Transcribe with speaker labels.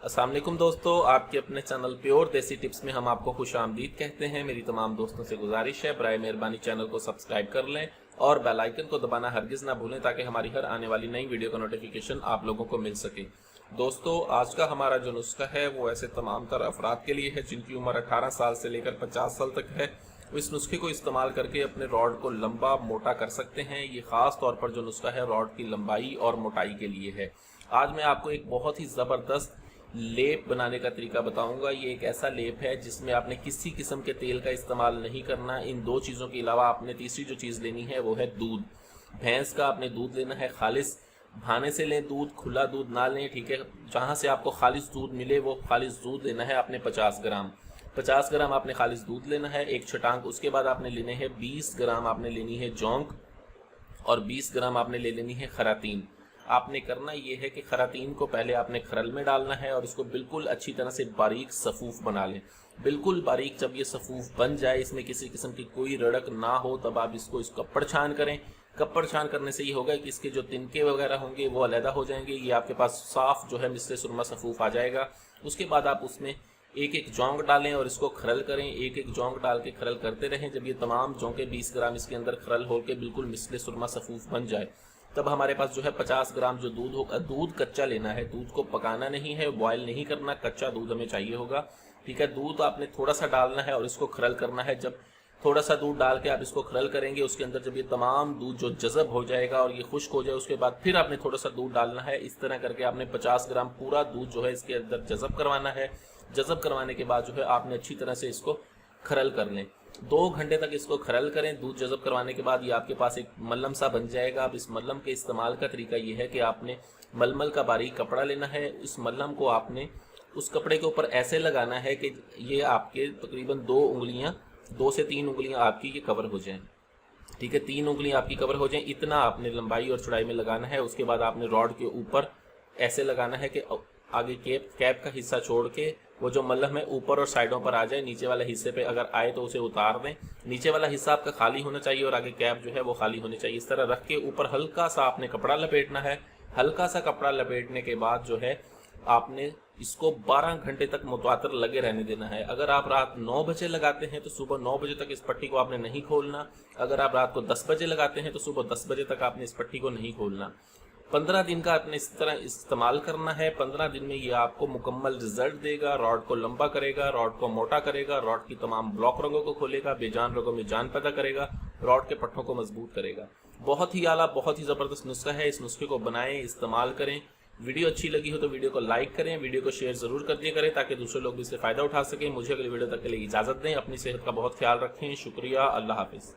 Speaker 1: अस्सलाम वालेकुम दोस्तों, आपके अपने चैनल प्योर देसी टिप्स में हम आपको खुश आमदीद कहते हैं। मेरी तमाम दोस्तों से गुजारिश है, बराए मेहरबानी चैनल को सब्सक्राइब कर लें और बेल आइकन को दबाना हरगिज़ ना भूलें ताकि हमारी हर आने वाली नई वीडियो का नोटिफिकेशन आप लोगों को मिल सके। दोस्तों, आज का हमारा जो नुस्खा है वो ऐसे तमाम तरह अफराद के लिए है जिनकी उम्र 18 साल से लेकर 50 साल तक है। इस नुस्खे को इस्तेमाल करके अपने रॉड को लंबा मोटा कर सकते हैं। ये ख़ास तौर पर जो नुस्खा है रॉड की लंबाई और मोटाई के लिए है। आज मैं आपको एक बहुत ही ज़बरदस्त लेप बनाने का तरीका बताऊंगा। ये एक ऐसा लेप है जिसमें आपने किसी किस्म के तेल का इस्तेमाल नहीं करना। इन दो चीज़ों के अलावा आपने तीसरी जो चीज़ लेनी है वो है दूध। भैंस का आपने दूध लेना है, खालिस भाने से लें दूध, खुला दूध ना लें, ठीक है। जहाँ से आपको खालिस दूध मिले वो खालिस दूध लेना है आपने 50 ग्राम। 50 ग्राम आपने खालिस दूध लेना है, एक छटांग। उसके बाद आपने लेने हैं 20 ग्राम आपने लेनी है जौंक और 20 ग्राम आपने ले लेनी है खरातीन। आपने करना ये है कि खरातीन को पहले आपने खरल में डालना है और इसको बिल्कुल अच्छी तरह से बारीक सफ़ूफ बना लें। बिल्कुल बारीक जब ये सफ़ूफ बन जाए, इसमें किसी किस्म की कोई रड़क ना हो, तब आप इसको इस कप्पड़ छान करें। कप्पड़ छान करने से ये होगा कि इसके जो तिनके वगैरह होंगे वो अलहदा हो जाएंगे। ये आपके पास साफ़ जो है मिस्र सुरमा सफ़ूफ आ जाएगा। उसके बाद आप उसमें एक एक जौंक डालें और इसको खरल करें। एक एक जौंक डाल के खरल करते रहें। जब ये तमाम जौंके 20 ग्राम इसके अंदर खरल हो के बिल्कुल मिस्र सुरमा सफ़ूफ बन जाए, तब हमारे पास जो है 50 ग्राम जो दूध होगा, दूध कच्चा लेना है, दूध को पकाना नहीं है, बॉयल नहीं करना, कच्चा दूध हमें चाहिए होगा, ठीक है। दूध आपने थोड़ा सा डालना है और इसको खरल करना है। जब थोड़ा सा दूध डाल के आप इसको खरल करेंगे, उसके अंदर जब ये तमाम दूध जो जज़ब हो जाएगा और ये खुश्क हो जाए, उसके बाद फिर आपने थोड़ा सा दूध डालना है। इस तरह करके आपने 50 ग्राम पूरा दूध जो है इसके अंदर जज़ब करवाना है। जज़ब करवाने के बाद जो है आपने अच्छी तरह से इसको खरल कर लें। 2 घंटे तक इसको खरल करें। दूध जज़ब करवाने के बाद ये आपके पास एक मल्लम सा बन जाएगा। अब इस मल्लम के इस्तेमाल का तरीका ये है कि आपने मलमल का बारीक कपड़ा लेना है। इस मल्लम को आपने उस कपड़े के ऊपर ऐसे लगाना है कि ये आपके तकरीबन 2 से 3 उंगलियां आपकी ये कवर हो जाएं, ठीक है। 3 उंगलियां आपकी कवर हो जाएं, इतना आपने लंबाई और चौड़ाई में लगाना है। उसके बाद आपने रॉड के ऊपर ऐसे लगाना है कि आगे कैप का हिस्सा छोड़ के वो जो मल्लम है ऊपर और साइडों पर आ जाए। नीचे वाले हिस्से पे अगर आए तो उसे उतार दें। नीचे वाला हिस्सा आपका खाली होना चाहिए और आगे कैप जो है वो खाली होनी चाहिए। इस तरह रख के ऊपर हल्का सा आपने कपड़ा लपेटना है। हल्का सा कपड़ा लपेटने के बाद जो है आपने इसको 12 घंटे तक मुतवातर लगे रहने देना है। अगर आप रात 9 बजे लगाते हैं तो सुबह 9 बजे तक इस पट्टी को आपने नहीं खोलना। अगर आप रात को 10 बजे लगाते हैं तो सुबह 10 बजे तक आपने इस पट्टी को नहीं खोलना। 15 दिन का आपने इस तरह इस्तेमाल करना है। 15 दिन में ये आपको मुकम्मल रिजल्ट देगा। रॉड को लंबा करेगा, रॉड को मोटा करेगा, रॉड की तमाम ब्लॉक रंगों को खोलेगा, बेजान रंगों में जान पैदा करेगा, रॉड के पट्टों को मजबूत करेगा। बहुत ही आला, बहुत ही ज़बरदस्त नुस्खा है। इस नुस्खे को बनाएं, इस्तेमाल करें। वीडियो अच्छी लगी हो तो वीडियो को लाइक करें, वीडियो को शेयर ज़रूर कर दिया करें ताकि दूसरे लोग भी इससे फ़ायदा उठा सकें। मुझे अगली वीडियो तक के लिए इजाज़त दें। अपनी सेहत का बहुत ख्याल रखें। शुक्रिया। अल्लाह हाफिज़।